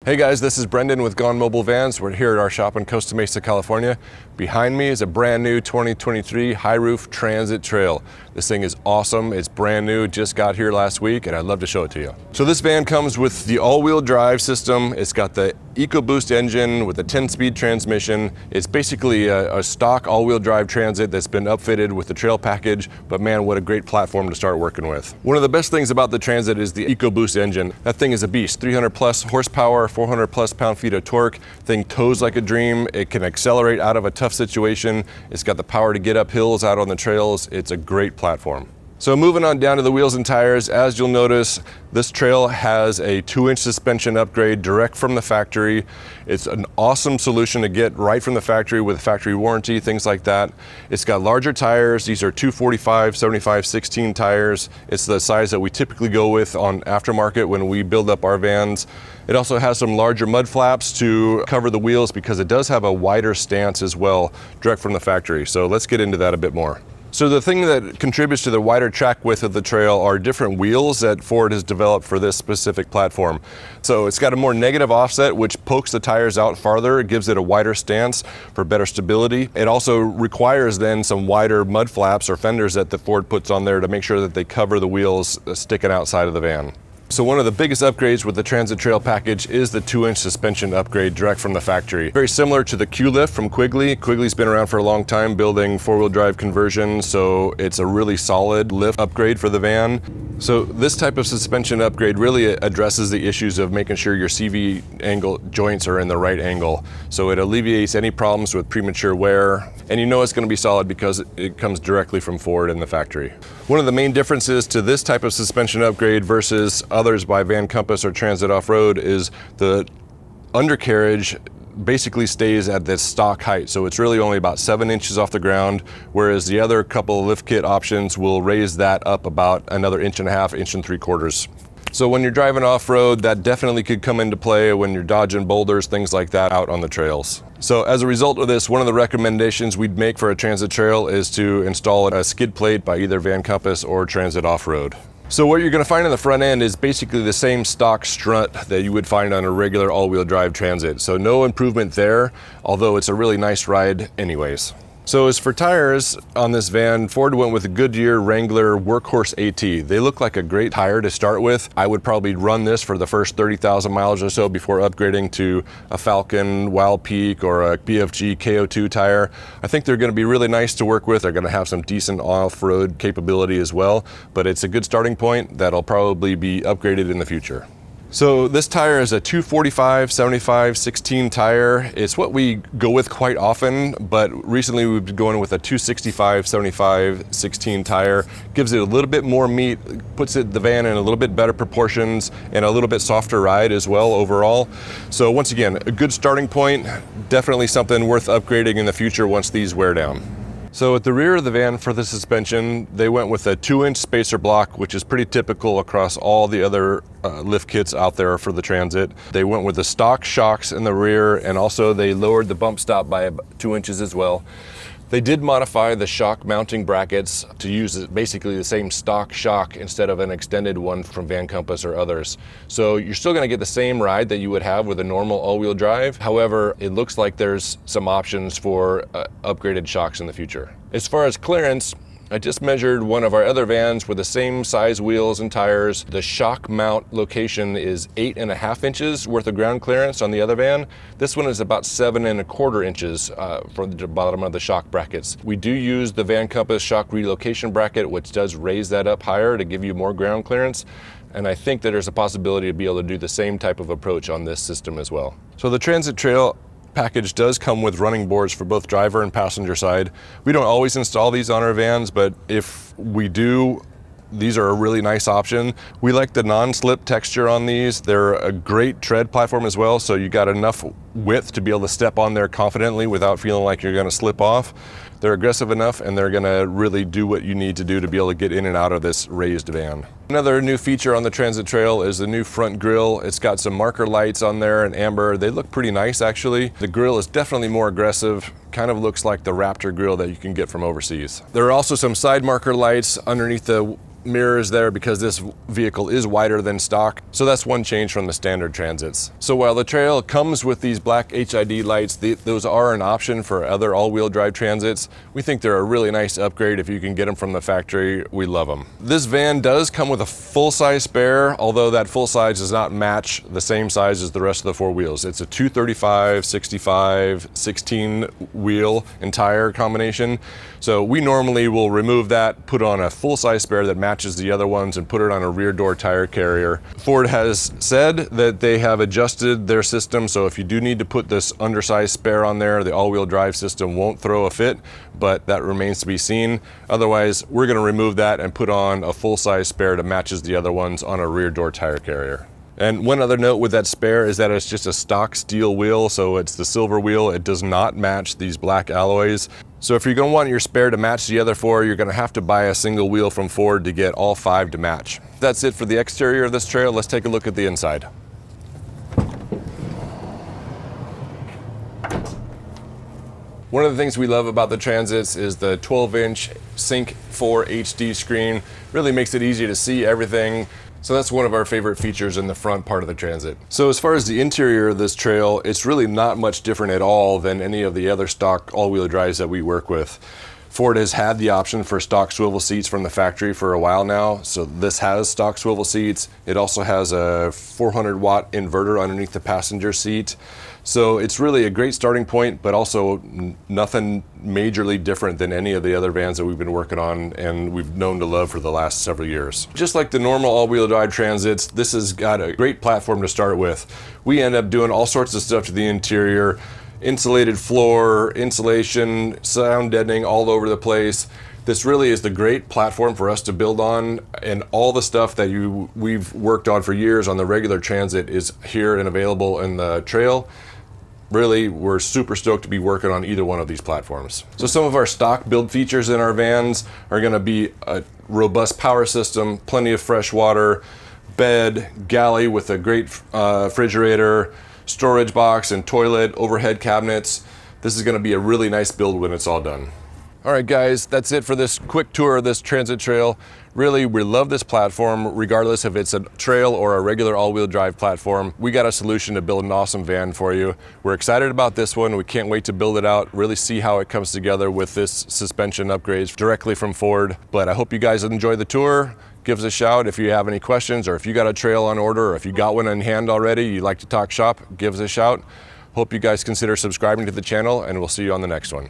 Hey guys, this is Brendan with Gone Mobile Vans. We're here at our shop in Costa Mesa, California. Behind me is a brand new 2023 High Roof Transit Trail. This thing is awesome. It's brand new, just got here last week, and I'd love to show it to you. So this van comes with the all-wheel drive system. It's got the EcoBoost engine with a 10-speed transmission. It's basically a stock all-wheel drive Transit that's been upfitted with the trail package, but man, what a great platform to start working with. One of the best things about the Transit is the EcoBoost engine. That thing is a beast, 300 plus horsepower, 400 plus pound-feet of torque. Thing tows like a dream. It can accelerate out of a tough situation. It's got the power to get up hills out on the trails. It's a great platform. So moving on down to the wheels and tires, as you'll notice, this trail has a 2-inch suspension upgrade direct from the factory. It's an awesome solution to get right from the factory with factory warranty, things like that. It's got larger tires. These are 245, 75, 16 tires. It's the size that we typically go with on aftermarket when we build up our vans. It also has some larger mud flaps to cover the wheels because it does have a wider stance as well, direct from the factory. So let's get into that a bit more. So the thing that contributes to the wider track width of the trail are different wheels that Ford has developed for this specific platform. So it's got a more negative offset, which pokes the tires out farther. It gives it a wider stance for better stability. It also requires then some wider mud flaps or fenders that the Ford puts on there to make sure that they cover the wheels sticking outside of the van. So one of the biggest upgrades with the Transit Trail package is the 2-inch suspension upgrade direct from the factory. Very similar to the Q-Lift from Quigley. Quigley's been around for a long time building four-wheel drive conversions, so it's a really solid lift upgrade for the van. So this type of suspension upgrade really addresses the issues of making sure your CV angle joints are in the right angle. So it alleviates any problems with premature wear, and you know it's going to be solid because it comes directly from Ford in the factory. One of the main differences to this type of suspension upgrade versus others by Van Compass or Transit Off-Road is the undercarriage basically stays at this stock height. So it's really only about 7 inches off the ground, whereas the other couple of lift kit options will raise that up about another 1.5 inches, 1.75 inches. So when you're driving off-road, that definitely could come into play when you're dodging boulders, things like that out on the trails. So as a result of this, one of the recommendations we'd make for a Transit Trail is to install a skid plate by either Van Compass or Transit Off-Road. So what you're going to find in the front end is basically the same stock strut that you would find on a regular all-wheel drive Transit. So no improvement there, although it's a really nice ride anyways. So as for tires on this van, Ford went with a Goodyear Wrangler Workhorse AT. They look like a great tire to start with. I would probably run this for the first 30,000 miles or so before upgrading to a Falcon Wild Peak or a BFG KO2 tire. I think they're going to be really nice to work with. They're going to have some decent off-road capability as well, but it's a good starting point that'll probably be upgraded in the future. So this tire is a 245, 75, 16 tire. It's what we go with quite often, but recently we've been going with a 265, 75, 16 tire. Gives it a little bit more meat, puts the van in a little bit better proportions and a little bit softer ride as well overall. So once again, a good starting point, definitely something worth upgrading in the future once these wear down. So at the rear of the van for the suspension, they went with a 2-inch spacer block, which is pretty typical across all the other lift kits out there for the Transit. They went with the stock shocks in the rear, and also they lowered the bump stop by 2 inches as well. They did modify the shock mounting brackets to use basically the same stock shock instead of an extended one from Van Compass or others. So you're still going to get the same ride that you would have with a normal all-wheel drive. However, it looks like there's some options for upgraded shocks in the future. As far as clearance, I just measured one of our other vans with the same size wheels and tires. The shock mount location is 8.5 inches worth of ground clearance on the other van. This one is about 7.25 inches for the bottom of the shock brackets. We do use the Van Compass shock relocation bracket, which does raise that up higher to give you more ground clearance. And I think that there's a possibility to be able to do the same type of approach on this system as well. So the Transit Trail package does come with running boards for both driver and passenger side. We don't always install these on our vans, but if we do, these are a really nice option. We like the non-slip texture on these. They're a great tread platform as well, so you got enough width to be able to step on there confidently without feeling like you're going to slip off. They're aggressive enough, and they're going to really do what you need to do to be able to get in and out of this raised van. Another new feature on the Transit Trail is the new front grille. It's got some marker lights on there in amber. They look pretty nice, actually. The grille is definitely more aggressive. Kind of looks like the Raptor grille that you can get from overseas. There are also some side marker lights underneath the mirrors there because this vehicle is wider than stock. So that's one change from the standard Transits. So while the Trail comes with these black HID lights, those are an option for other all-wheel drive Transits. We think they're a really nice upgrade. If you can get them from the factory, we love them. This van does come with a full-size spare, although that full size does not match the same size as the rest of the four wheels. It's a 235, 65, 16 wheel and tire combination. So we normally will remove that, put on a full-size spare that matches the other ones, and put it on a rear door tire carrier. Ford has said that they have adjusted their system, so if you do need to put this undersized spare on there, the all-wheel drive system won't throw a fit, but that remains to be seen. Otherwise, we're going to remove that and put on a full-size spare that matches the other ones on a rear door tire carrier. And one other note with that spare is that it's just a stock steel wheel, so it's the silver wheel. It does not match these black alloys. So if you're going to want your spare to match the other four, you're going to have to buy a single wheel from Ford to get all five to match. That's it for the exterior of this Trail. Let's take a look at the inside. One of the things we love about the Transits is the 12-inch Sync 4 HD screen. Really makes it easy to see everything. So that's one of our favorite features in the front part of the Transit. So as far as the interior of this Trail, it's really not much different at all than any of the other stock all-wheel drives that we work with. Ford has had the option for stock swivel seats from the factory for a while now. So this has stock swivel seats. It also has a 400-watt inverter underneath the passenger seat. So it's really a great starting point, but also nothing majorly different than any of the other vans that we've been working on and we've known to love for the last several years. Just like the normal all-wheel drive Transits, this has got a great platform to start with. We end up doing all sorts of stuff to the interior: insulated floor, insulation, sound deadening all over the place. This really is the great platform for us to build on, and all the stuff that we've worked on for years on the regular Transit is here and available in the Trail. Really, we're super stoked to be working on either one of these platforms. So some of our stock build features in our vans are going to be a robust power system, plenty of fresh water, bed, galley with a great refrigerator, storage box and toilet, overhead cabinets. This is going to be a really nice build when it's all done. All right, guys, that's it for this quick tour of this Transit Trail. Really, we love this platform, regardless if it's a Trail or a regular all-wheel drive platform. We got a solution to build an awesome van for you. We're excited about this one. We can't wait to build it out, really see how it comes together with this suspension upgrades directly from Ford. But I hope you guys enjoy the tour. Give us a shout if you have any questions, or if you got a Trail on order, or if you got one in hand already, you'd like to talk shop, give us a shout. Hope you guys consider subscribing to the channel, and we'll see you on the next one.